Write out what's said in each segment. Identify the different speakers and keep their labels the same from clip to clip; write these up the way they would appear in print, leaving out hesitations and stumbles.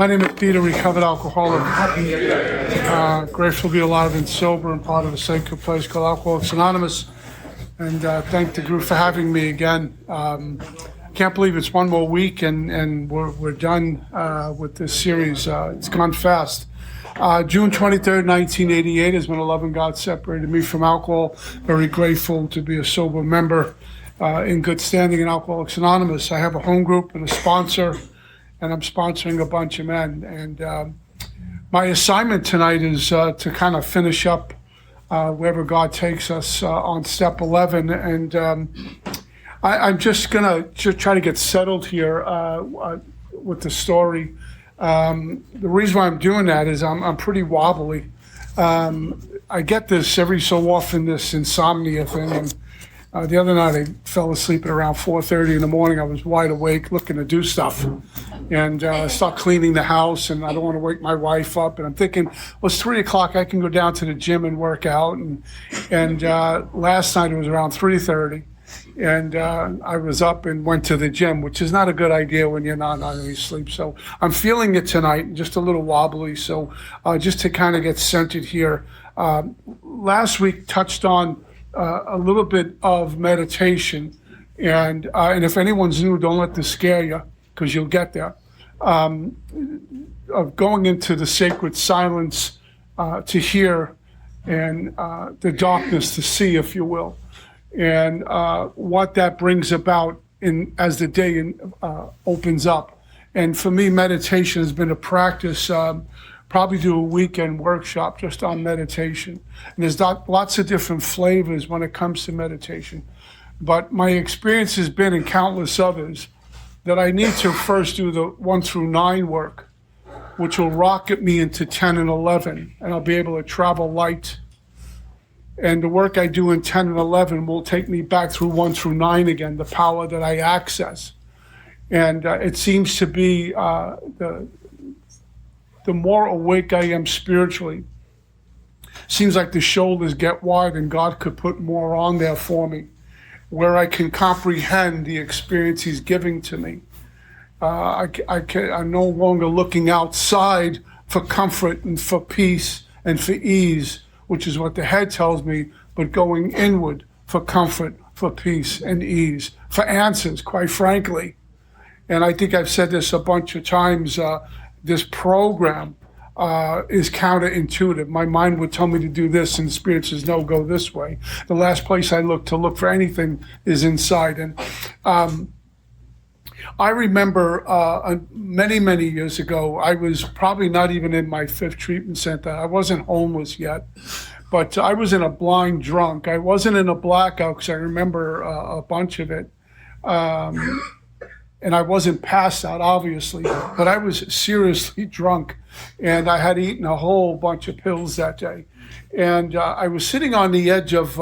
Speaker 1: My name is Peter, recovered alcoholic. Grateful to be alive and sober and part of a sacred place called Alcoholics Anonymous. And thank the group for having me again. Can't believe it's one more week and we're done with this series. It's gone fast. June 23rd, 1988 is when a loving God separated me from alcohol. Very grateful to be a sober member in good standing in Alcoholics Anonymous. I have a home group and a sponsor, and I'm sponsoring a bunch of men. And my assignment tonight is to kind of finish up wherever God takes us on step 11. And I'm just going to try to get settled here with the story. The reason why I'm doing that is I'm pretty wobbly. I get this every so often, this insomnia thing. And the other night I fell asleep at around 4:30 in the morning. I was wide awake looking to do stuff and start cleaning the house, and I don't want to wake my wife up. And I'm thinking, well, it's 3 o'clock. I can go down to the gym and work out. And last night it was around 3:30. And I was up and went to the gym, which is not a good idea when you're not on any sleep. So I'm feeling it tonight, just a little wobbly. So just to kind of get centered here, last week touched on a little bit of meditation. And if anyone's new, don't let this scare you, because you'll get there. Of going into the sacred silence to hear, and the darkness to see, if you will. And what that brings about as the day opens up. And for me, meditation has been a practice. Probably do a weekend workshop just on meditation. And there's lots of different flavors when it comes to meditation. But my experience has been, and countless others, that I need to first do the 1 through 9 work, which will rocket me into 10 and 11, and I'll be able to travel light. And the work I do in 10 and 11 will take me back through 1 through 9 again, the power that I access. And it seems to be the more awake I am spiritually, seems like the shoulders get wide and God could put more on there for me, where I can comprehend the experience He's giving to me. I'm no longer looking outside for comfort and for peace and for ease, which is what the head tells me, but going inward for comfort, for peace and ease, for answers, quite frankly. And I think I've said this a bunch of times, this program is counterintuitive. My mind would tell me to do this, and the Spirit says, no, go this way. The last place I look to look for anything is inside. And I remember many, many years ago, I was probably not even in my 5th treatment center. I wasn't homeless yet, but I was in a blind drunk. I wasn't in a blackout because I remember a bunch of it. And I wasn't passed out, obviously, but I was seriously drunk, and I had eaten a whole bunch of pills that day. And I was sitting on the edge of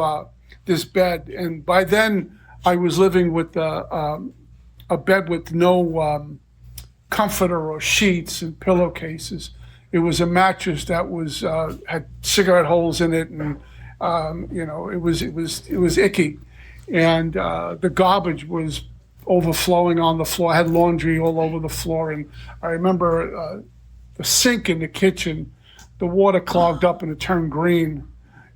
Speaker 1: this bed, and by then I was living with a bed with no comforter or sheets and pillowcases. It was a mattress that was had cigarette holes in it, and it was icky, and the garbage was overflowing on the floor. I had laundry all over the floor, and I remember the sink in the kitchen, the water clogged up and it turned green,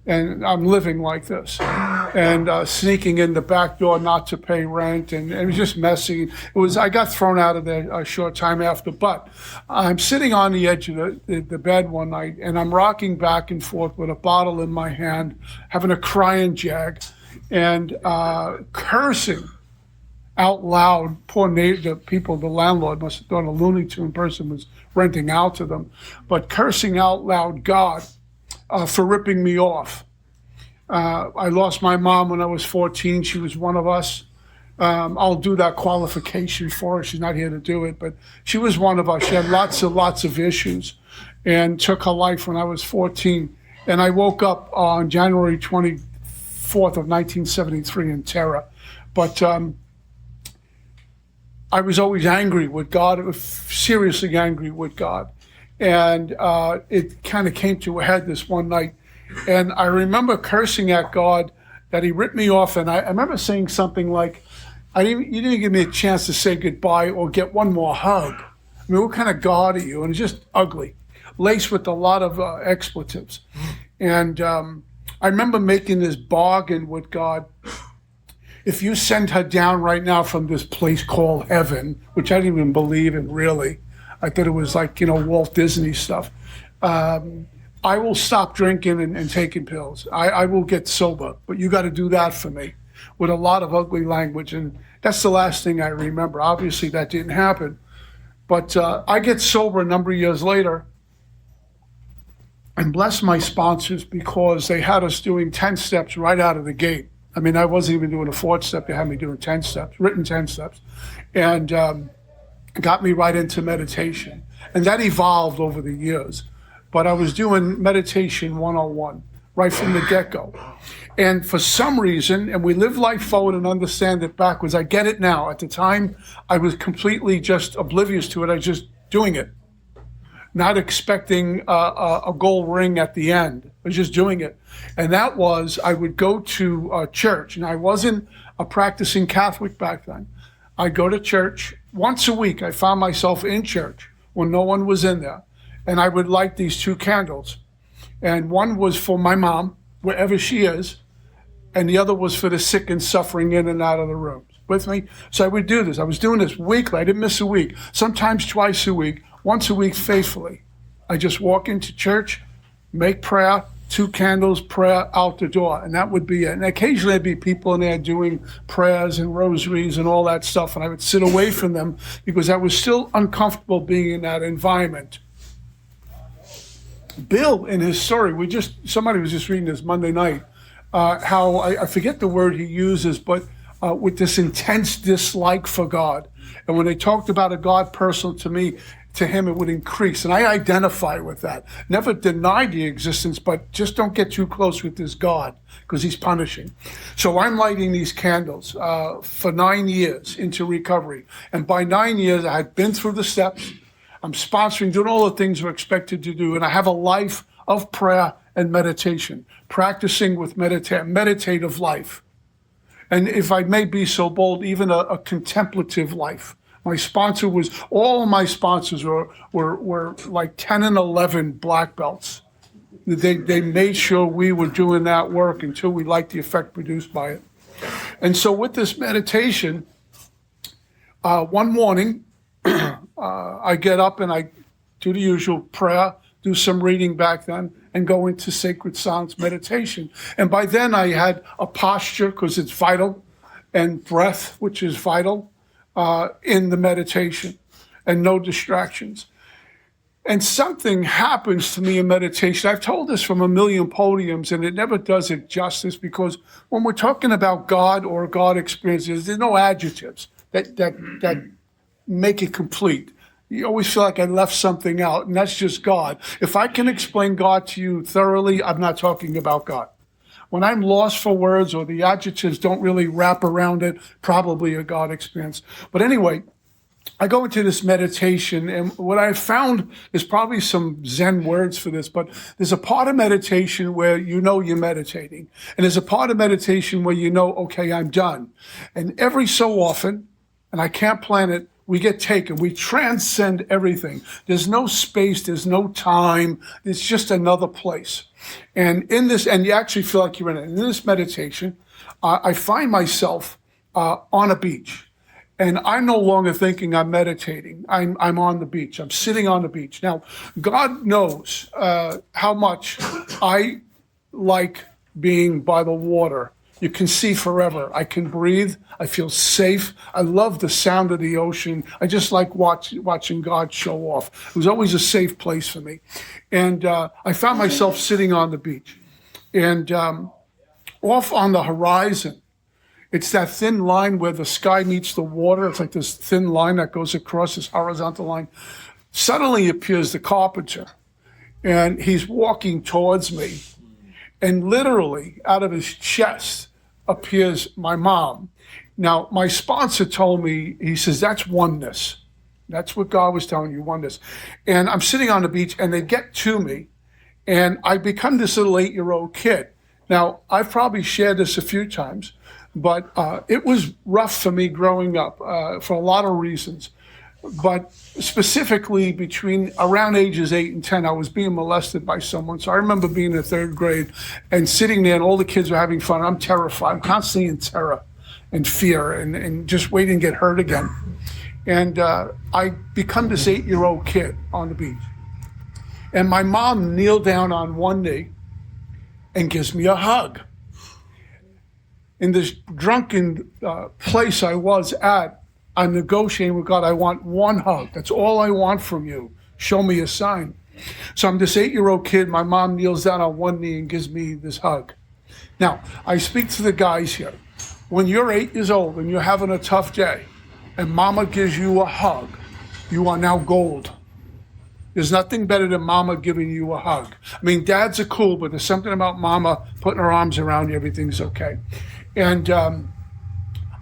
Speaker 1: and I'm living like this, and sneaking in the back door not to pay rent, and it was just messy. I got thrown out of there a short time after, but I'm sitting on the edge of the bed one night, and I'm rocking back and forth with a bottle in my hand, having a crying jag, and cursing out loud. Poor the people, the landlord must have thought a Looney Tune person was renting out to them, but cursing out loud God for ripping me off. I lost my mom when I was 14. She was one of us. I'll do that qualification for her. She's not here to do it, but she was one of us. She had lots of issues and took her life when I was 14. And I woke up on January 24th of 1973 in terror. But I was always angry with God, seriously angry with God. And it kind of came to a head this one night. And I remember cursing at God that He ripped me off. And I remember saying something like, you didn't give me a chance to say goodbye or get one more hug. I mean, what kind of God are you? And it's just ugly, laced with a lot of expletives. And I remember making this bargain with God. If you send her down right now from this place called heaven, which I didn't even believe in really, I thought it was like, Walt Disney stuff. I will stop drinking and taking pills. I will get sober, but you got to do that for me, with a lot of ugly language. And that's the last thing I remember. Obviously, that didn't happen. But I get sober a number of years later, and bless my sponsors because they had us doing 10 steps right out of the gate. I mean, I wasn't even doing a fourth step. They had me doing 10 steps, written 10 steps, and got me right into meditation. And that evolved over the years. But I was doing meditation 101 right from the get-go. And for some reason, and we live life forward and understand it backwards, I get it now. At the time, I was completely just oblivious to it. I was just doing it, not expecting a gold ring at the end. I was just doing it. And that was, I would go to church, and I wasn't a practicing Catholic back then. I'd go to church once a week. I found myself in church when no one was in there. And I would light these 2 candles. And one was for my mom, wherever she is, and the other was for the sick and suffering in and out of the rooms. With me? So I would do this. I was doing this weekly. I didn't miss a week. Sometimes twice a week, once a week faithfully. I just walk into church, make prayer, 2 candles, prayer, out the door. And that would be it. And occasionally there'd be people in there doing prayers and rosaries and all that stuff. And I would sit away from them because I was still uncomfortable being in that environment. Bill, in his story, somebody was just reading this Monday night, how, I forget the word he uses, but with this intense dislike for God. And when they talked about a God personal to him, it would increase. And I identify with that. Never deny the existence, but just don't get too close with this God because he's punishing. So I'm lighting these candles for 9 years into recovery. And by 9 years, I had been through the steps. I'm sponsoring, doing all the things we're expected to do. And I have a life of prayer and meditation, practicing with meditative life. And if I may be so bold, even a contemplative life. All of my sponsors were like 10 and 11 black belts. They made sure we were doing that work until we liked the effect produced by it. And so with this meditation, one morning, I get up and I do the usual prayer, do some reading back then, and go into sacred silence meditation. And by then I had a posture, because it's vital, and breath, which is vital, in the meditation, and no distractions. And something happens to me in meditation. I've told this from a million podiums, and it never does it justice, because when we're talking about God or God experiences, there's no adjectives that make it complete. You always feel like I left something out, and that's just God. If I can explain God to you thoroughly, I'm not talking about God. When I'm lost for words or the adjectives don't really wrap around it, probably a God experience. But anyway, I go into this meditation, and what I found is probably some Zen words for this, but there's a part of meditation where you know you're meditating. And there's a part of meditation where you know, okay, I'm done. And every so often, and I can't plan it, we get taken. We transcend everything. There's no space. There's no time. It's just another place. And in this, and you actually feel like you're in it. In this meditation, I find myself on a beach. And I'm no longer thinking I'm meditating. I'm on the beach. I'm sitting on the beach. Now, God knows how much I like being by the water. You can see forever. I can breathe. I feel safe. I love the sound of the ocean. I just like watching God show off. It was always a safe place for me. And I found myself sitting on the beach. And off on the horizon, it's that thin line where the sky meets the water. It's like this thin line that goes across this horizontal line. Suddenly appears the carpenter, and he's walking towards me. And literally, out of his chest appears my mom. Now, my sponsor told me, he says, that's oneness. That's what God was telling you, oneness. And I'm sitting on the beach, and they get to me, and I become this little 8-year-old kid. Now, I've probably shared this a few times, but it was rough for me growing up for a lot of reasons. But specifically between around ages 8 and 10, I was being molested by someone. So I remember being in third grade and sitting there and all the kids were having fun. I'm terrified. I'm constantly in terror and fear and just waiting to get hurt again. And I become this 8-year-old kid on the beach. And my mom kneeled down on one knee and gives me a hug. In this drunken place I was at, I'm negotiating with God. I want one hug. That's all I want from you. Show me a sign. So I'm this 8-year-old kid. My mom kneels down on one knee and gives me this hug. Now, I speak to the guys here. When you're 8 years old and you're having a tough day and mama gives you a hug, you are now gold. There's nothing better than mama giving you a hug. I mean, dads are cool, but there's something about mama putting her arms around you, everything's okay. And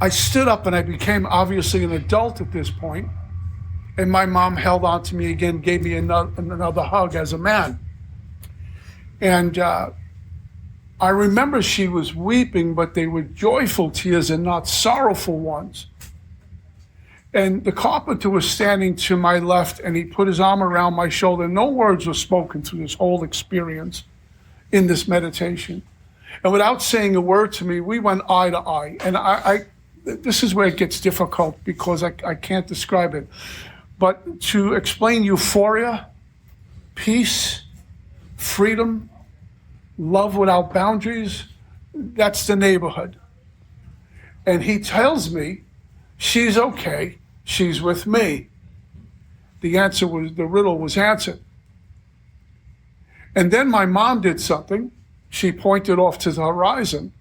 Speaker 1: I stood up and I became obviously an adult at this point. And my mom held on to me again, gave me another hug as a man. And I remember she was weeping, but they were joyful tears and not sorrowful ones. And the carpenter was standing to my left and he put his arm around my shoulder. No words were spoken through this whole experience in this meditation. And without saying a word to me, we went eye to eye. And this is where it gets difficult because I can't describe it. But to explain euphoria, peace, freedom, love without boundaries, that's the neighborhood. And he tells me, she's okay, she's with me. The riddle was answered. And then my mom did something. She pointed off to the horizon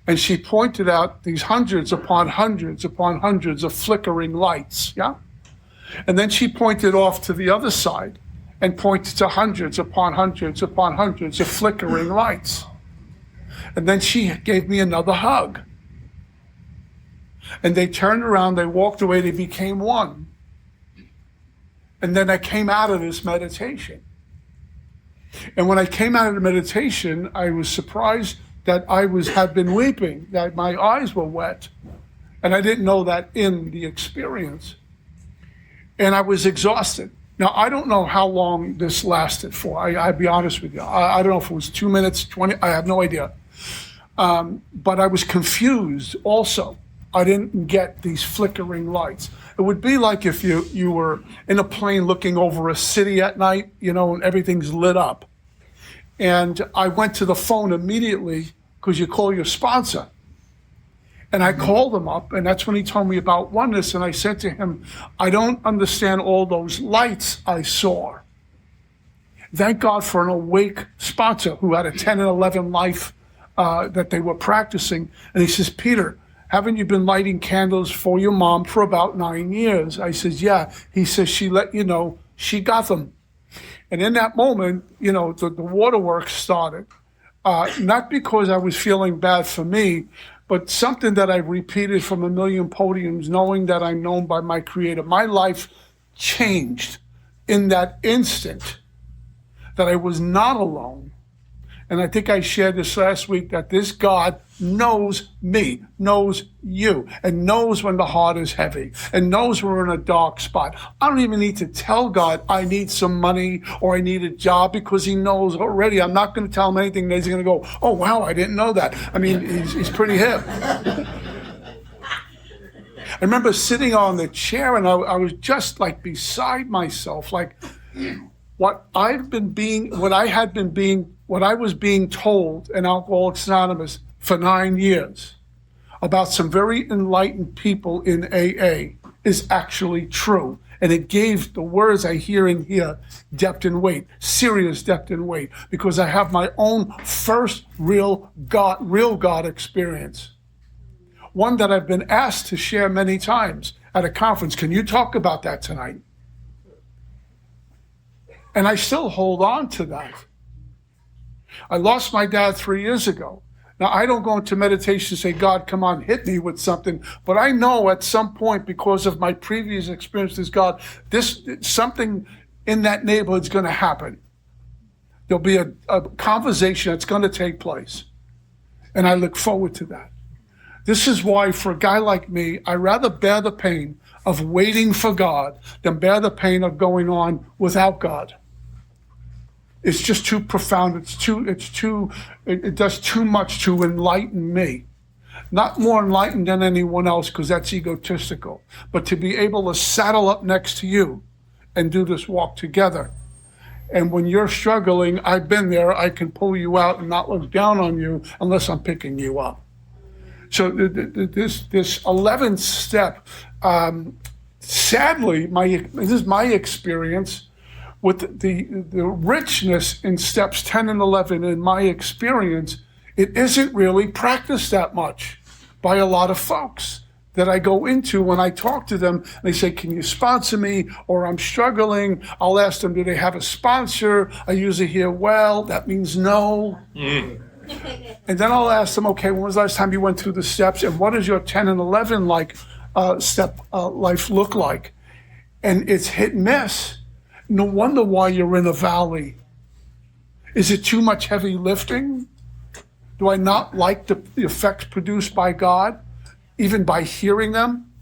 Speaker 1: and she pointed out these hundreds upon hundreds upon hundreds of flickering lights, yeah? And then she pointed off to the other side and pointed to hundreds upon hundreds upon hundreds of flickering lights. And then she gave me another hug. And they turned around, they walked away, they became one. And then I came out of this meditation. And when I came out of the meditation, I was surprised that I had been weeping, that my eyes were wet. And I didn't know that in the experience. And I was exhausted. Now, I don't know how long this lasted for. I'll be honest with you. I don't know if it was 2 minutes, 20, I have no idea. But I was confused also. I didn't get these flickering lights. It would be like if you were in a plane looking over a city at night, and everything's lit up. And I went to the phone immediately because you call your sponsor. And I called him up, and that's when he told me about oneness. And I said to him, I don't understand all those lights I saw. Thank God for an awake sponsor who had a 10 and 11 life that they were practicing. And he says, Peter, haven't you been lighting candles for your mom for about 9 years? I says, yeah. He says, she let you know she got them. And in that moment, the waterworks started. Not because I was feeling bad for me, but something that I repeated from a million podiums, knowing that I'm known by my Creator. My life changed in that instant, that I was not alone. And I think I shared this last week, that this God knows me, knows you, and knows when the heart is heavy, and knows we're in a dark spot. I don't even need to tell God I need some money or I need a job, because he knows already. I'm not going to tell him anything that he's going to go, oh, wow, I didn't know that. I mean, he's pretty hip. I remember sitting on the chair and I was just like beside myself, like what I was being told in Alcoholics Anonymous for 9 years about some very enlightened people in AA is actually true. And it gave the words I hear in here depth and weight, serious depth and weight, because I have my own first real God experience. One that I've been asked to share many times at a conference. Can you talk about that tonight? And I still hold on to that. I lost my dad 3 years ago. Now, I don't go into meditation and say, God, come on, hit me with something. But I know at some point, because of my previous experiences, God, something in that neighborhood is going to happen. There'll be a conversation that's going to take place. And I look forward to that. This is why, for a guy like me, I'd rather bear the pain of waiting for God than bear the pain of going on without God. It's just too profound. It does too much to enlighten me. Not more enlightened than anyone else, because that's egotistical, but to be able to saddle up next to you and do this walk together. And when you're struggling, I've been there, I can pull you out and not look down on you unless I'm picking you up. So this 11th step, sadly, this is my experience with the richness in steps 10 and 11. In my experience, it isn't really practiced that much by a lot of folks that I go into when I talk to them. They say, can you sponsor me? Or I'm struggling. I'll ask them, do they have a sponsor? I usually hear, well, that means no. And then I'll ask them, okay, when was the last time you went through the steps? And what does your 10 and 11 step life look like? And it's hit and miss. No wonder why you're in a valley. Is it too much heavy lifting? Do I not like the effects produced by God, even by hearing them?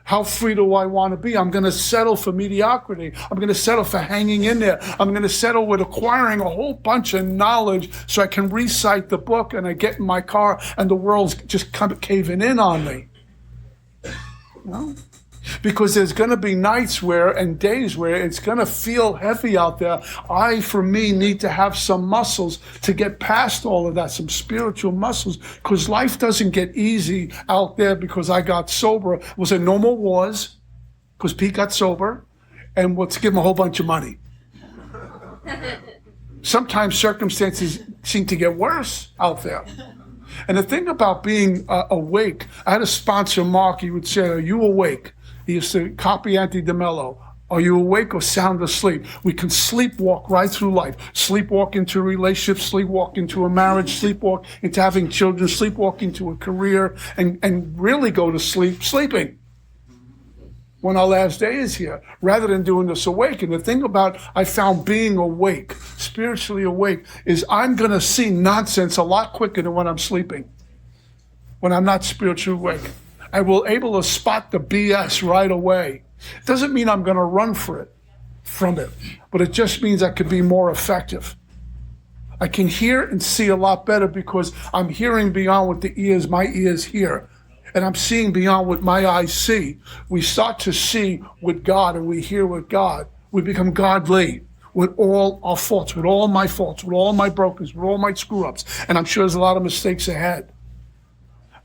Speaker 1: How free do I want to be? I'm going to settle for mediocrity. I'm going to settle for hanging in there. I'm going to settle with acquiring a whole bunch of knowledge so I can recite the book, and I get in my car and the world's just caving in on me. No? Because there's going to be nights and days where it's going to feel heavy out there. For me, need to have some muscles to get past all of that, some spiritual muscles, because life doesn't get easy out there because I got sober. It was no more wars because Pete got sober, and let's give him a whole bunch of money. Sometimes circumstances seem to get worse out there. And the thing about being awake, I had a sponsor, Mark, he would say, are you awake? He used to copy Anthony DeMello. Are you awake or sound asleep? We can sleepwalk right through life. Sleepwalk into a relationship, sleepwalk into a marriage, sleepwalk into having children, sleepwalk into a career, and really go to sleep sleeping when our last day is here, rather than doing this awake. And the thing about I found being awake, spiritually awake, is I'm going to see nonsense a lot quicker than when I'm sleeping, when I'm not spiritually awake. I will able to spot the BS right away. It doesn't mean I'm going to run from it, but it just means I could be more effective. I can hear and see a lot better because I'm hearing beyond what my ears hear, and I'm seeing beyond what my eyes see. We start to see with God, and we hear with God. We become godly with all our faults, with all my faults, with all my brokenness, with all my screw-ups, and I'm sure there's a lot of mistakes ahead.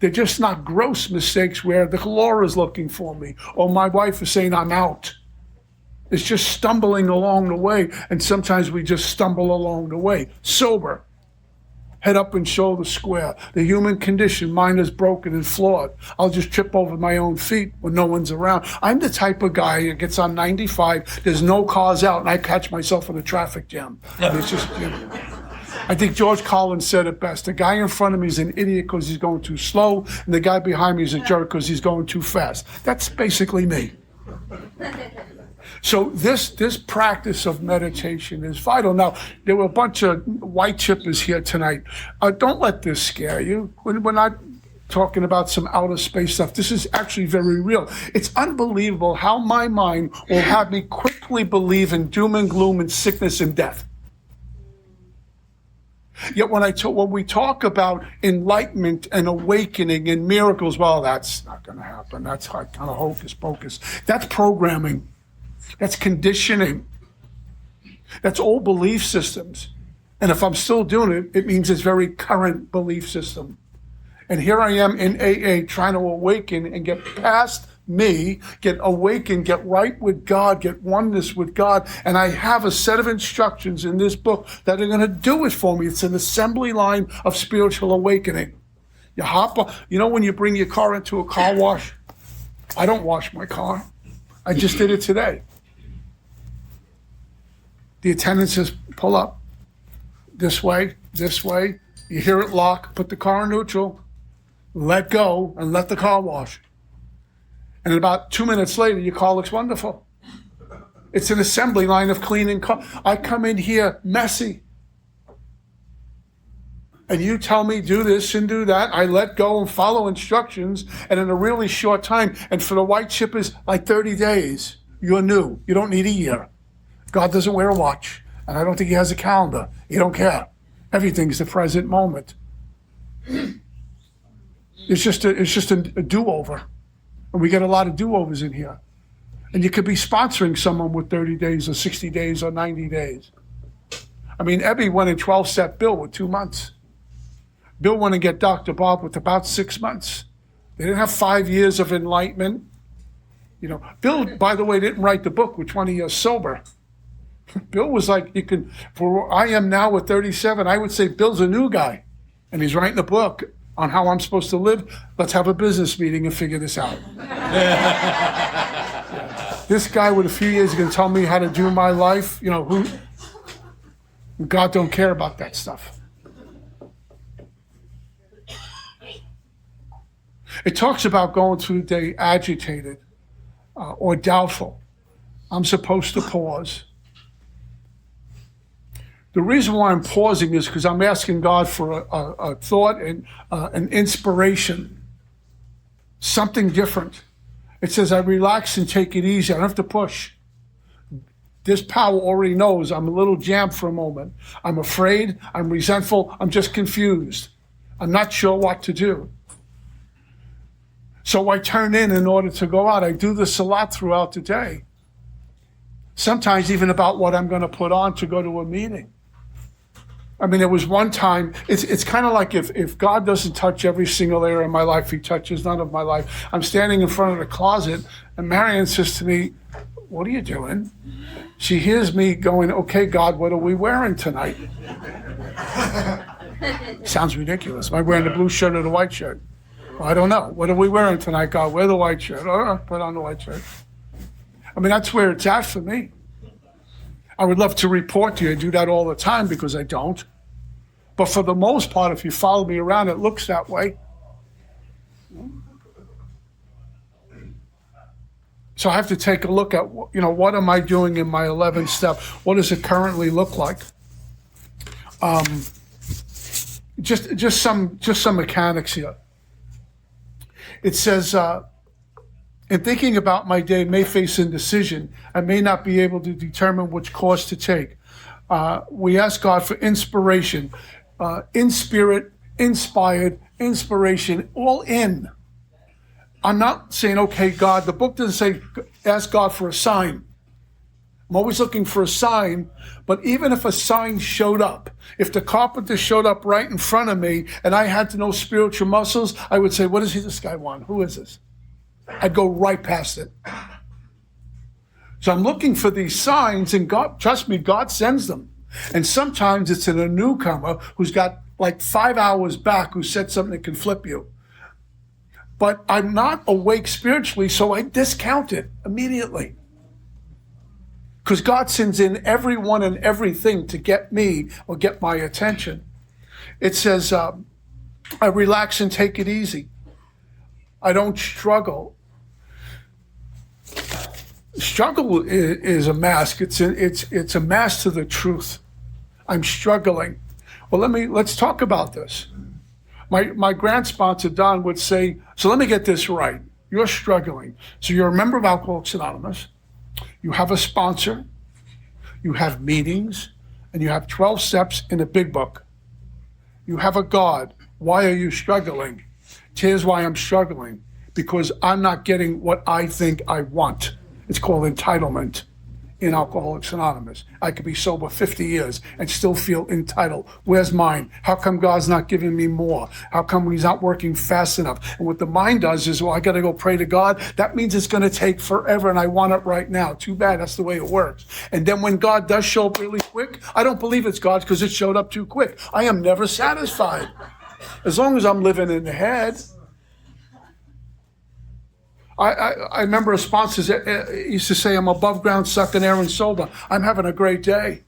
Speaker 1: They're just not gross mistakes where the Laura is looking for me or my wife is saying I'm out. It's just stumbling along the way, and sometimes we just stumble along the way. Sober, head up and shoulder square. The human condition, mine is broken and flawed. I'll just trip over my own feet when no one's around. I'm the type of guy that gets on 95, there's no cars out, and I catch myself in a traffic jam. It's just, I think George Collins said it best. The guy in front of me is an idiot because he's going too slow, and the guy behind me is a jerk because he's going too fast. That's basically me. So this practice of meditation is vital. Now, there were a bunch of white chippers here tonight. Don't let this scare you. We're not talking about some outer space stuff. This is actually very real. It's unbelievable how my mind will have me quickly believe in doom and gloom and sickness and death. Yet when we talk about enlightenment and awakening and miracles, well, that's not going to happen. That's kind of hocus pocus. That's programming. That's conditioning. That's old belief systems. And if I'm still doing it, it means it's very current belief system. And here I am in AA trying to awaken and get past me, get awakened, get right with God, get oneness with God. And I have a set of instructions in this book that are going to do it for me. It's an assembly line of spiritual awakening. You hop on, when you bring your car into a car wash, I don't wash my car. I just did it today. The attendant says, pull up this way. You hear it lock, put the car in neutral, let go, and let the car wash. And about 2 minutes later, your car looks wonderful. It's an assembly line of cleaning car. I come in here messy. and you tell me do this and do that. I let go and follow instructions, and in a really short time, and for the white chip is like 30 days, you're new. You don't need a year. God doesn't wear a watch, and I don't think he has a calendar. He don't care. Everything's the present moment. It's just a do-over, and we get a lot of do-overs in here. And you could be sponsoring someone with 30 days or 60 days or 90 days. I mean, Ebby went in 12-step Bill with 2 months. Bill went and get Dr. Bob with about 6 months. They didn't have 5 years of enlightenment. You know, Bill, by the way, didn't write the book with 20 years sober. Bill was like, for where I am now with 37, I would say Bill's a new guy. And he's writing a book on how I'm supposed to live. Let's have a business meeting and figure this out. This guy with a few years is going to tell me how to do my life. You know, God don't care about that stuff. It talks about going through the day agitated or doubtful. I'm supposed to pause. The reason why I'm pausing is because I'm asking God for a thought and an inspiration, something different. It says I relax and take it easy. I don't have to push. This power already knows I'm a little jammed for a moment. I'm afraid, I'm resentful, I'm just confused. I'm not sure what to do. So I turn in order to go out. I do this a lot throughout the day. Sometimes even about what I'm going to put on to go to a meeting. I mean, there was one time, it's kind of like if God doesn't touch every single area of my life, he touches none of my life. I'm standing in front of the closet, and Marion says to me, "What are you doing?" She hears me going, "Okay, God, what are we wearing tonight?" Sounds ridiculous. Am I wearing the blue shirt or the white shirt? Well, I don't know. What are we wearing tonight, God? Wear the white shirt. Put on the white shirt. I mean, that's where it's at for me. I would love to report to you. I do that all the time because I don't. But for the most part, if you follow me around, it looks that way. So I have to take a look at, what am I doing in my 11th step? What does it currently look like? Just some mechanics here. It says, in thinking about my day, may face indecision. I may not be able to determine which course to take. We ask God for inspiration, in spirit, inspired, inspiration, all in. I'm not saying, okay, God, the book doesn't say ask God for a sign. I'm always looking for a sign, but even if a sign showed up, if the carpenter showed up right in front of me and I had to know spiritual muscles, I would say, what does this guy want? Who is this? I'd go right past it. So I'm looking for these signs, and God, trust me, God sends them. And sometimes it's in a newcomer who's got like 5 hours back who said something that can flip you. But I'm not awake spiritually, so I discount it immediately. Because God sends in everyone and everything to get me or get my attention. It says, I relax and take it easy. I don't struggle. Struggle is a mask. It's a mask to the truth. I'm struggling. Well, let's talk about this. My grant sponsor, Don, would say, so let me get this right. You're struggling. So you're a member of Alcoholics Anonymous. You have a sponsor. You have meetings. And you have 12 steps in the big book. You have a God. Why are you struggling? Here's why I'm struggling. Because I'm not getting what I think I want. It's called entitlement in Alcoholics Anonymous. I could be sober 50 years and still feel entitled. Where's mine? How come God's not giving me more? How come he's not working fast enough? And what the mind does is, well, I got to go pray to God. That means it's going to take forever and I want it right now. Too bad. That's the way it works. And then when God does show up really quick, I don't believe it's God because it showed up too quick. I am never satisfied. As long as I'm living in the head. I remember a sponsor used to say, I'm above ground, sucking air and sober. I'm having a great day.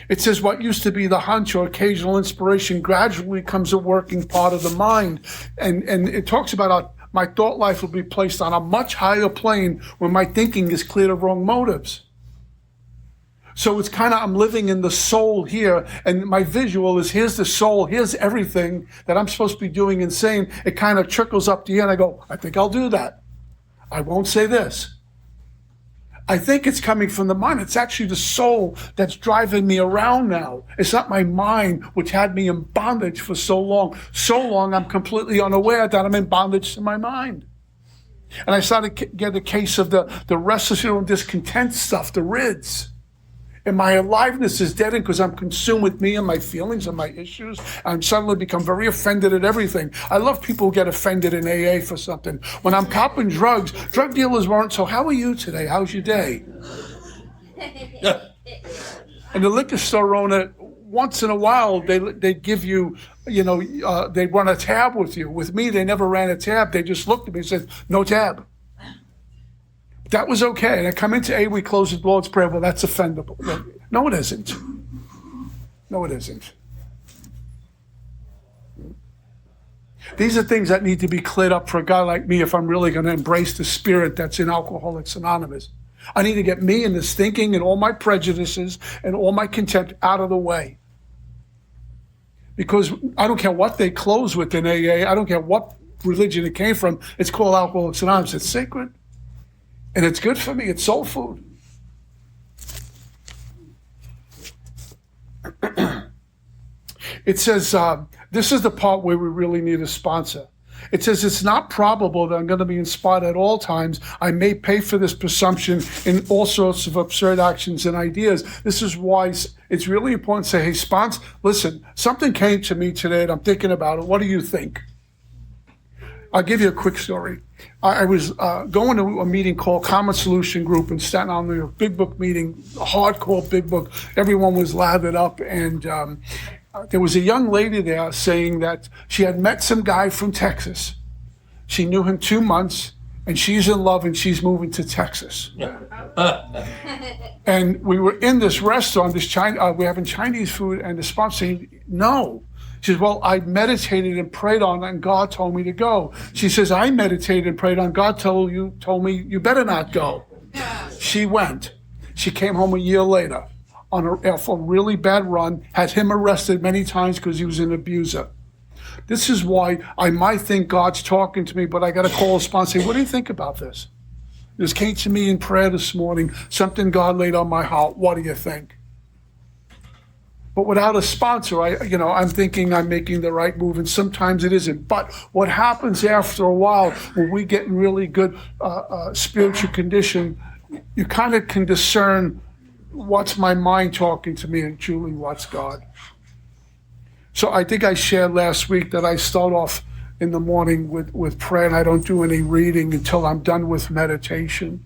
Speaker 1: It says what used to be the hunch or occasional inspiration gradually becomes a working part of the mind. And it talks about how my thought life will be placed on a much higher plane when my thinking is clear of wrong motives. So it's kind of, I'm living in the soul here, and my visual is here's the soul, here's everything that I'm supposed to be doing and saying. It kind of trickles up to the end. I go, I think I'll do that. I won't say this. I think it's coming from the mind. It's actually the soul that's driving me around now. It's not my mind, which had me in bondage for so long. So long, I'm completely unaware that I'm in bondage to my mind. And I started to get a case of the restless, discontent stuff, the RIDS. And my aliveness is deadened because I'm consumed with me and my feelings and my issues. I'm suddenly become very offended at everything. I love people who get offended in AA for something. When I'm copping drugs, drug dealers weren't, so how are you today? How's your day? And the liquor store owner, once in a while, they give you, they run a tab with you. With me, they never ran a tab. They just looked at me and said, no tab. That was okay. And I come into A, we close the Lord's Prayer. Well, that's offendable. No, it isn't. No, it isn't. These are things that need to be cleared up for a guy like me if I'm really going to embrace the spirit that's in Alcoholics Anonymous. I need to get me and this thinking and all my prejudices and all my contempt out of the way. Because I don't care what they close with in AA. I don't care what religion it came from. It's called Alcoholics Anonymous. It's sacred. And it's good for me. It's soul food. It says, this is the part where we really need a sponsor. It says, it's not probable that I'm going to be inspired at all times. I may pay for this presumption in all sorts of absurd actions and ideas. This is why it's really important to say, hey, sponsor, listen, something came to me today and I'm thinking about it. What do you think? I'll give you a quick story. I was going to a meeting called Common Solution Group in Staten Island, New York, big book meeting, a hardcore big book. Everyone was lathered up, and there was a young lady there saying that she had met some guy from Texas. She knew him 2 months, and she's in love, and she's moving to Texas. And we were in this restaurant, we're having Chinese food, and the sponsor saying, no. She says, well, I meditated and prayed on it, and God told me to go. She says, I meditated and prayed on it. God told me you better not go. She went. She came home a year later on a really bad run, had him arrested many times because he was an abuser. This is why I might think God's talking to me, but I got to call a sponsor and say, what do you think about this? This came to me in prayer this morning, something God laid on my heart. What do you think? But without a sponsor, I'm thinking I'm making the right move, and sometimes it isn't. But what happens after a while, when we get in really good spiritual condition, you kind of can discern what's my mind talking to me and truly what's God. So I think I shared last week that I start off in the morning with prayer, and I don't do any reading until I'm done with meditation.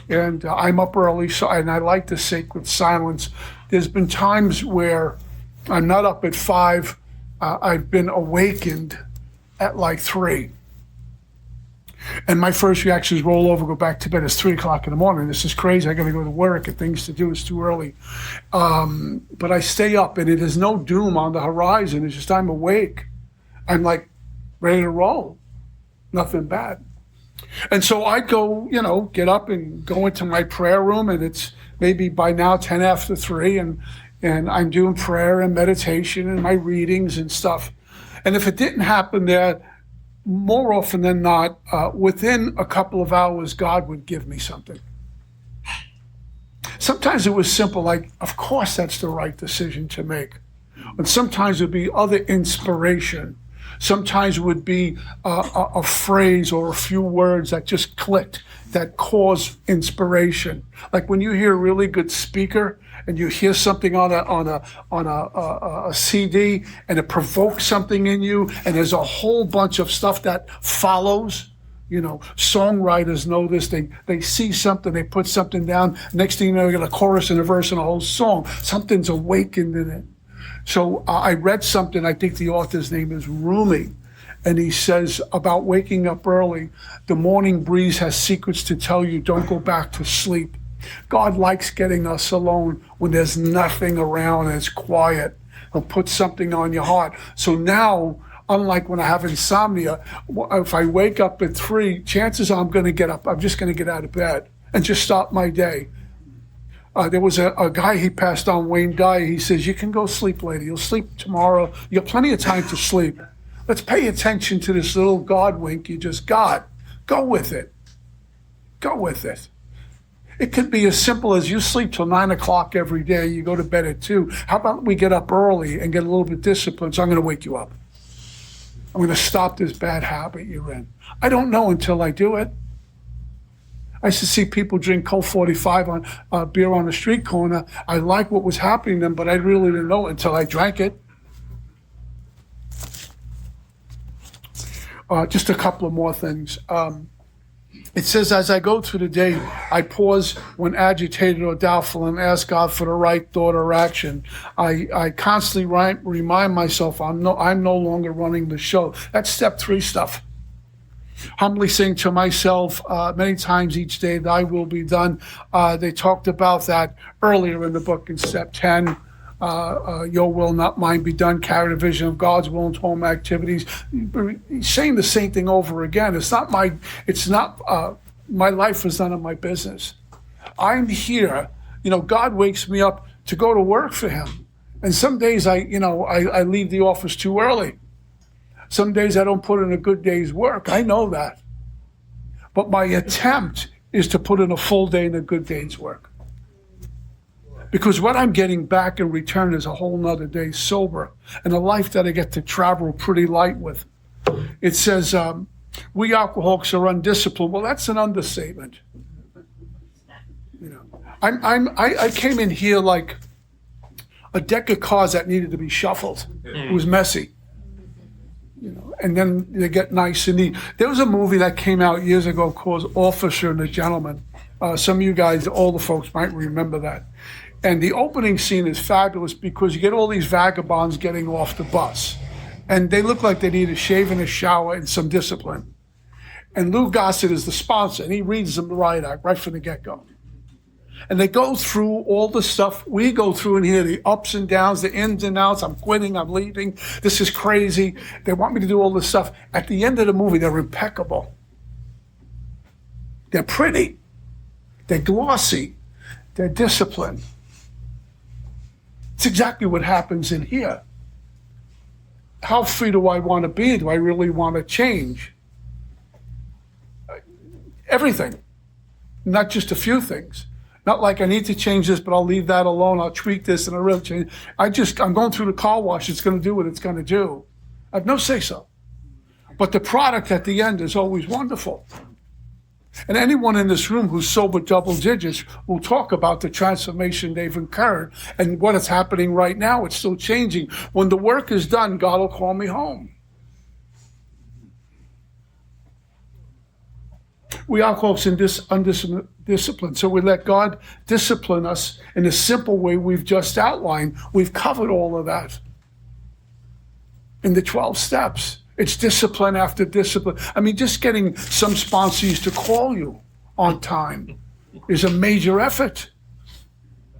Speaker 1: And I'm up early, and I like the sacred silence. There's been times where I'm not up at 5. I've been awakened at like 3. And my first reaction is roll over, go back to bed. It's 3 o'clock in the morning. This is crazy. I got to go to work and things to do. It's too early. But I stay up, and it is no doom on the horizon. It's just I'm awake. I'm like ready to roll. Nothing bad. And so I go, get up and go into my prayer room, and it's maybe by now 10 after 3, and I'm doing prayer and meditation and my readings and stuff. And if it didn't happen there, more often than not, within a couple of hours, God would give me something. Sometimes it was simple, like, of course that's the right decision to make. And sometimes it would be other inspiration. Sometimes it would be a phrase or a few words that just clicked, that caused inspiration. Like when you hear a really good speaker and you hear something on a CD and it provokes something in you, and there's a whole bunch of stuff that follows. Songwriters know this. They see something, they put something down. Next thing you know, you get a chorus and a verse and a whole song. Something's awakened in it. So I read something, I think the author's name is Rumi, and he says about waking up early, the morning breeze has secrets to tell you, don't go back to sleep. God likes getting us alone when there's nothing around and it's quiet. He'll put something on your heart. So now, unlike when I have insomnia, if I wake up at 3, chances are I'm going to get up. I'm just going to get out of bed and just start my day. There was a guy he passed on, Wayne Dyer. He says, you can go sleep later. You'll sleep tomorrow. You have plenty of time to sleep. Let's pay attention to this little God wink you just got. Go with it. Go with it. It could be as simple as you sleep till 9 o'clock every day. You go to bed at 2. How about we get up early and get a little bit disciplined? So I'm going to wake you up. I'm going to stop this bad habit you're in. I don't know until I do it. I used to see people drink Colt 45 on beer on the street corner. I liked what was happening to them, but I really didn't know it until I drank it. Just a couple of more things. It says, as I go through the day, I pause when agitated or doubtful and ask God for the right thought or action. I constantly remind myself I'm no longer running the show. That's step 3 stuff. Humbly saying to myself many times each day, thy will be done. They talked about that earlier in the book in step 10. Your will, not mine, be done. Carry the vision of God's will into home activities. He's saying the same thing over again. It's not my life is none of my business. I'm here. God wakes me up to go to work for him. And some days I leave the office too early. Some days I don't put in a good day's work. I know that. But my attempt is to put in a full day and a good day's work. Because what I'm getting back in return is a whole nother day sober and a life that I get to travel pretty light with. It says, we alcoholics are undisciplined. Well, that's an understatement. I came in here like a deck of cards that needed to be shuffled. It was messy. And then they get nice and neat. There was a movie that came out years ago called Officer and the Gentleman. Some of you guys, older folks, might remember that. And the opening scene is fabulous because you get all these vagabonds getting off the bus. And they look like they need a shave and a shower and some discipline. And Lou Gossett is the sponsor, and he reads them the riot act right from the get-go. And they go through all the stuff we go through in here, the ups and downs, the ins and outs. I'm quitting, I'm leaving. This is crazy. They want me to do all this stuff. At the end of the movie, they're impeccable. They're pretty. They're glossy. They're disciplined. It's exactly what happens in here. How free do I want to be? Do I really want to change? Everything, not just a few things. Not like I need to change this, but I'll leave that alone. I'll tweak this and I'll really change. I'm going through the car wash. It's going to do what it's going to do. I have no say so. But the product at the end is always wonderful. And anyone in this room who's sober double digits will talk about the transformation they've incurred and what is happening right now. It's still changing. When the work is done, God will call me home. We are folks in this undisciplined, so we let God discipline us in a simple way we've just outlined. We've covered all of that in the 12 steps. It's discipline after discipline. I mean, just getting some sponsors to call you on time is a major effort,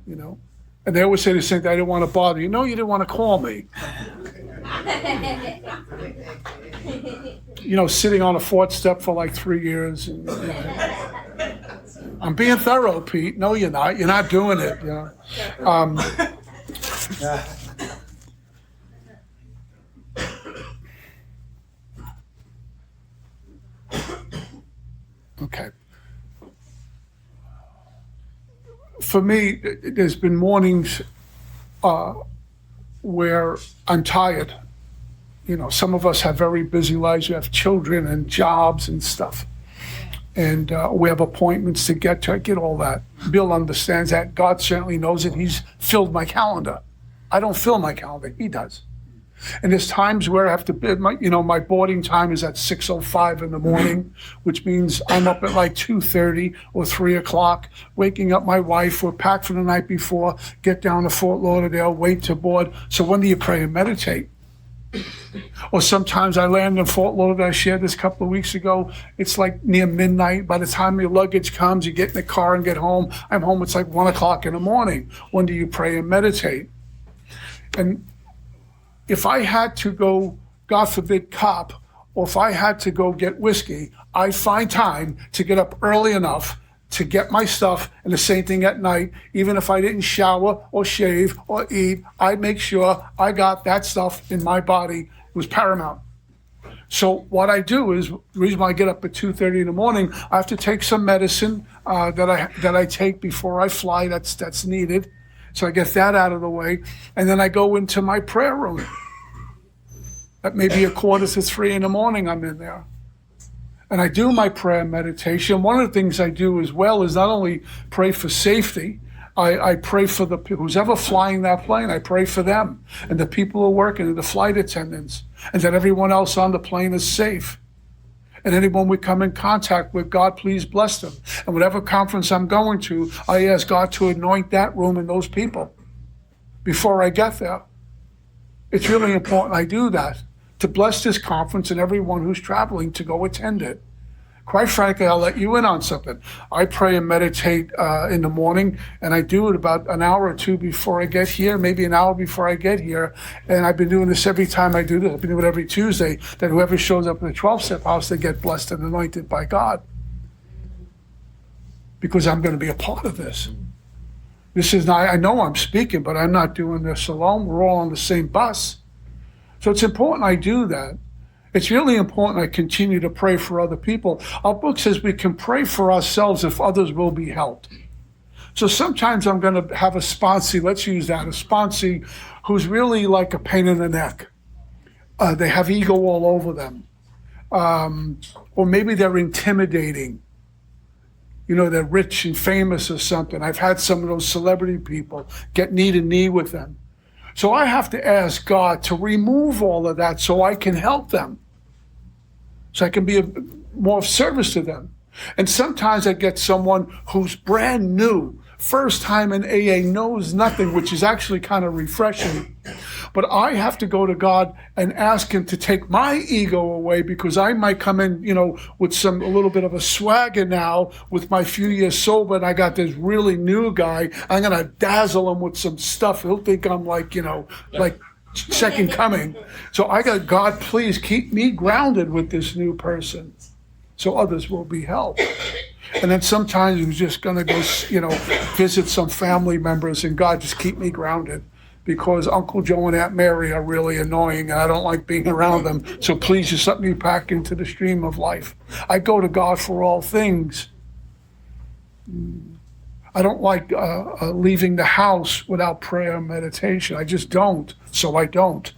Speaker 1: And they always say the same thing, I didn't want to bother you. No, you didn't want to call me. Sitting on a fourth step for like 3 years. And, I'm being thorough, Pete. No, you're not. You're not doing it. Okay. For me, there's been mornings where I'm tired. Some of us have very busy lives. We have children and jobs and stuff. And we have appointments to get to. I get all that. Bill understands that. God certainly knows it. He's filled my calendar. I don't fill my calendar. He does. And there's times where I have to, my boarding time is at 6:05 in the morning, which means I'm up at like 2:30 or 3 o'clock, waking up my wife. We're packed for the night before, get down to Fort Lauderdale, wait to board. So when do you pray and meditate? Or sometimes I land in Fort Lauderdale. I shared this a couple of weeks ago. It's like near midnight. By the time your luggage comes, you get in the car and get home. I'm home, it's like 1 o'clock in the morning. When do you pray and meditate? And if I had to go, God forbid, cop, or if I had to go get whiskey, I'd find time to get up early enough to get my stuff, and the same thing at night. Even if I didn't shower or shave or eat, I'd make sure I got that stuff in my body. It was paramount. So what I do is, the reason why I get up at 2:30 in the morning, I have to take some medicine that I take before I fly. That's needed. So I get that out of the way, and then I go into my prayer room. At maybe 2:45 in the morning, I'm in there. And I do my prayer and meditation. One of the things I do as well is not only pray for safety, I pray for the people who's ever flying that plane. I pray for them and the people who are working and the flight attendants, and that everyone else on the plane is safe. And anyone we come in contact with, God, please bless them. And whatever conference I'm going to, I ask God to anoint that room and those people before I get there. It's really important I do that, to bless this conference and everyone who's traveling to go attend it. Quite frankly, I'll let you in on something. I pray and meditate in the morning, and I do it about an hour or two before I get here, maybe an hour before I get here. And I've been doing this every time I do this. I've been doing it every Tuesday, that whoever shows up in the 12-step house, they get blessed and anointed by God. Because I'm going to be a part of this. This is not, I know I'm speaking, but I'm not doing this alone. We're all on the same bus. So it's important I do that. It's really important I continue to pray for other people. Our book says we can pray for ourselves if others will be helped. So sometimes I'm going to have a sponsee, let's use that, a sponsee who's really like a pain in the neck. They have ego all over them. Or maybe they're intimidating. You know, they're rich and famous or something. I've had some of those celebrity people get knee to knee with them. So I have to ask God to remove all of that so I can help them, so I can be more of service to them. And sometimes I get someone who's brand new, first time in AA, knows nothing, which is actually kind of refreshing. But I have to go to God and ask him to take my ego away, because I might come in, you know, with a little bit of a swagger now with my few years sober, and I got this really new guy. I'm going to dazzle him with some stuff. He'll think I'm like, you know, like second coming. So I got, God, please keep me grounded with this new person so others will be helped. And then sometimes we're just going to go, you know, visit some family members, and God, just keep me grounded, because Uncle Joe and Aunt Mary are really annoying and I don't like being around them. So please just let me back into the stream of life. I go to God for all things. I don't like leaving the house without prayer and meditation. I just don't, so I don't.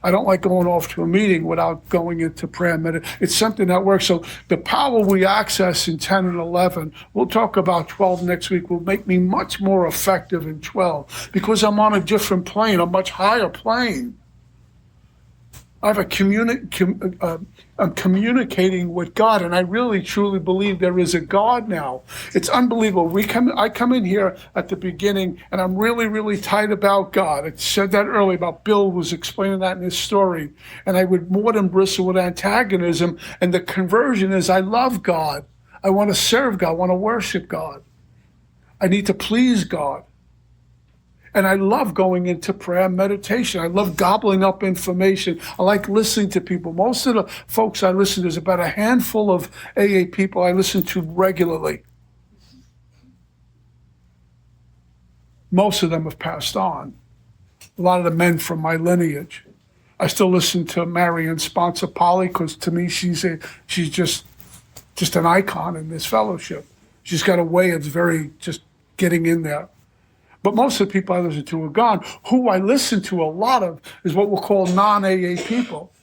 Speaker 1: I don't like going off to a meeting without going into prayer and meditation. It's something that works. So the power we access in 10 and 11, we'll talk about 12 next week, will make me much more effective in 12, because I'm on a different plane, a much higher plane. I have I'm communicating with God, and I really truly believe there is a God now. It's unbelievable. I come in here at the beginning, and I'm really, really tight about God. I said that earlier about Bill was explaining that in his story, and I would more than bristle with antagonism. And the conversion is, I love God. I want to serve God. I want to worship God. I need to please God. And I love going into prayer and meditation. I love gobbling up information. I like listening to people. Most of the folks I listen to, there's about a handful of AA people I listen to regularly. Most of them have passed on. A lot of the men from my lineage. I still listen to Marion Sponsor Polly, because to me she's just an icon in this fellowship. She's got a way of just getting in there. But most of the people I listen to are gone. Who I listen to a lot of is what we'll call non-AA people.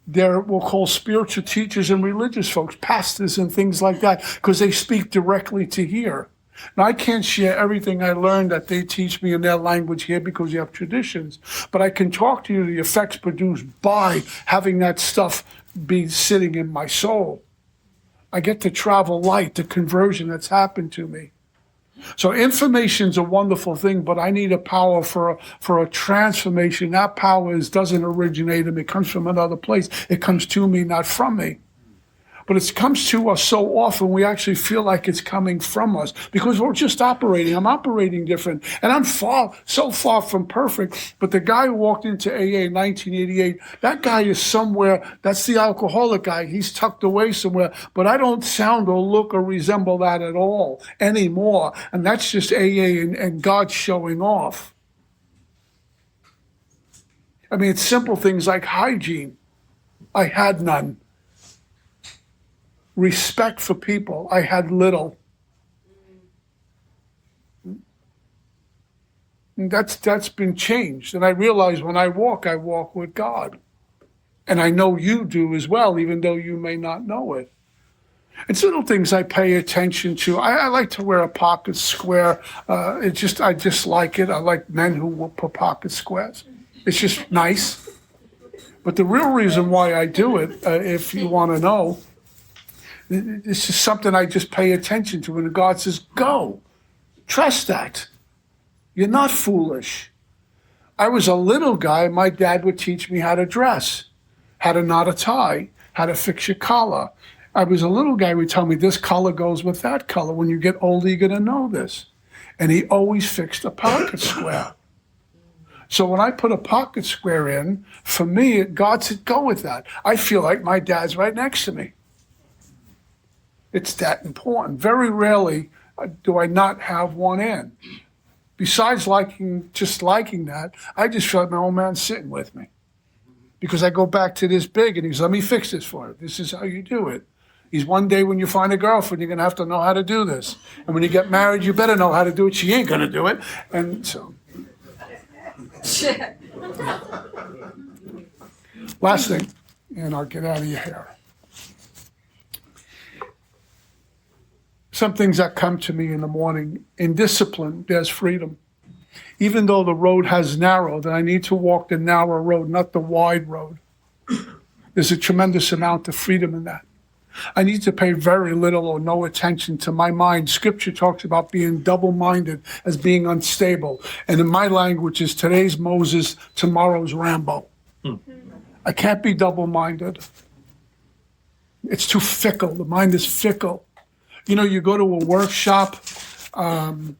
Speaker 1: They're what we'll call spiritual teachers and religious folks, pastors and things like that, because they speak directly to here. Now, I can't share everything I learned that they teach me in their language here, because you have traditions. But I can talk to you the effects produced by having that stuff be sitting in my soul. I get to travel light, the conversion that's happened to me. So information's a wonderful thing, but I need a power for a transformation. That power doesn't originate in me. It comes from another place. It comes to me, not from me. But it comes to us so often we actually feel like it's coming from us because we're just operating. I'm operating different. And I'm so far from perfect. But the guy who walked into AA in 1988, that guy is somewhere. That's the alcoholic guy. He's tucked away somewhere. But I don't sound or look or resemble that at all anymore. And that's just AA and God showing off. I mean, it's simple things like hygiene. I had none. Respect for people, I had little. And that's been changed. And I realize when I walk with God. And I know you do as well, even though you may not know it. It's little things I pay attention to. I like to wear a pocket square. I just like it. I like men who will put pocket squares. It's just nice. But the real reason why I do it, if you want to know, it's just something I just pay attention to. And God says, go. Trust that. You're not foolish. I was a little guy. My dad would teach me how to dress, how to knot a tie, how to fix your collar. I was a little guy who would tell me this color goes with that color. When you get older, you're going to know this. And he always fixed a pocket square. So when I put a pocket square in, for me, God said, go with that. I feel like my dad's right next to me. It's that important. Very rarely do I not have one in. Besides just liking that, I just feel like my old man's sitting with me. Because I go back to this big and he's, let me fix this for you. This is how you do it. He's one day when you find a girlfriend, you're going to have to know how to do this. And when you get married, you better know how to do it. She ain't going to do it. And so. Last thing, and I'll get out of your hair. Some things that come to me in the morning. In discipline, there's freedom. Even though the road has narrowed, and I need to walk the narrow road, not the wide road. There's a tremendous amount of freedom in that. I need to pay very little or no attention to my mind. Scripture talks about being double-minded as being unstable. And in my language is today's Moses, tomorrow's Rambo. I can't be double-minded. It's too fickle. The mind is fickle. You know, you go to a workshop, and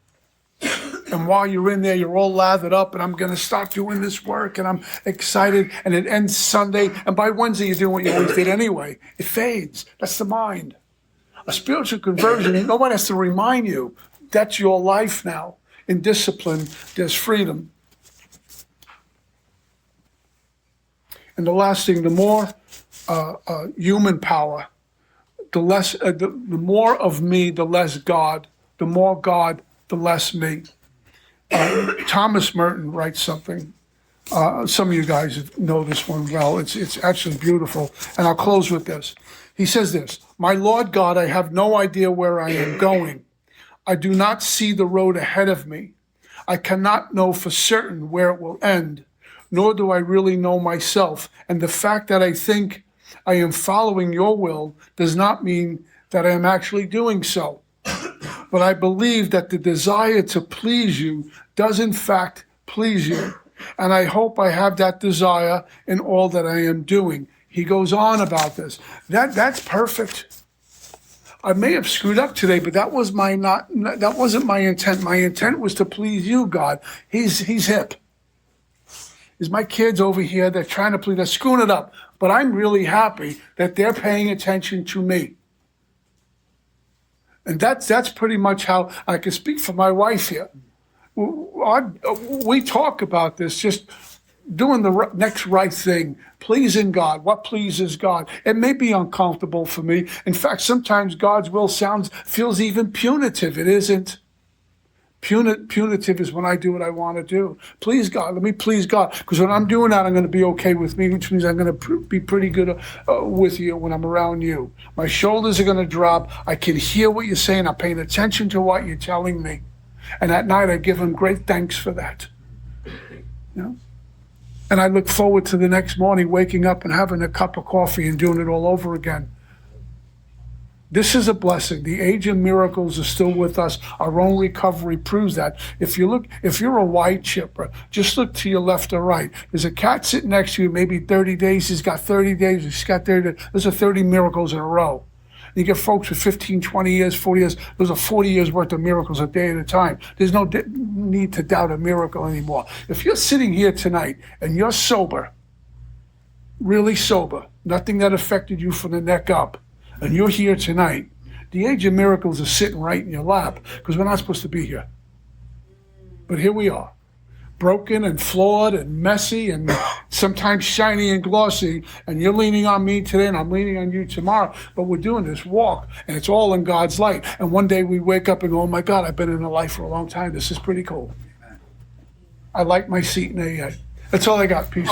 Speaker 1: while you're in there, you're all lathered up, and I'm going to start doing this work, and I'm excited, and it ends Sunday, and by Wednesday, you're doing what you always did anyway. It fades. That's the mind. A spiritual conversion, nobody has to remind you. That's your life now. In discipline, there's freedom. And the last thing, the more human power, the more of me, the less God. The more God, the less me. Thomas Merton writes something. Some of you guys know this one well. It's actually beautiful. And I'll close with this. He says this, my Lord God, I have no idea where I am going. I do not see the road ahead of me. I cannot know for certain where it will end, nor do I really know myself. And the fact that I think I am following your will does not mean that I am actually doing so. But I believe that the desire to please you does in fact please you. And I hope I have that desire in all that I am doing. He goes on about this. That's perfect. I may have screwed up today, but that wasn't my intent. My intent was to please you, God. He's hip. Is my kids over here, they're trying to please, they're screwing it up. But I'm really happy that they're paying attention to me. And that's pretty much how I can speak for my wife here. We talk about this, just doing the next right thing, pleasing God, what pleases God. It may be uncomfortable for me. In fact, sometimes God's will feels even punitive. It isn't. Punitive is when I do what I want to do. Please God, let me please God. Because when I'm doing that, I'm going to be okay with me, which means I'm going to be pretty good with you when I'm around you. My shoulders are going to drop. I can hear what you're saying. I'm paying attention to what you're telling me. And at night, I give him great thanks for that. You know? And I look forward to the next morning, waking up and having a cup of coffee and doing it all over again. This is a blessing. The age of miracles is still with us. Our own recovery proves that. If you're a white chipper, just look to your left or right. There's a cat sitting next to you, maybe 30 days. He's got 30 days. He's got 30 days. Those are 30 miracles in a row. You get folks with 15, 20 years, 40 years. Those are 40 years worth of miracles a day at a time. There's no need to doubt a miracle anymore. If you're sitting here tonight and you're sober, really sober, nothing that affected you from the neck up, and you're here tonight, the age of miracles is sitting right in your lap, because we're not supposed to be here. But here we are, broken and flawed and messy and sometimes shiny and glossy, and you're leaning on me today and I'm leaning on you tomorrow, but we're doing this walk and it's all in God's light. And one day we wake up and go, oh my God, I've been in a life for a long time. This is pretty cool. I like my seat in AA. That's all I got. Peace.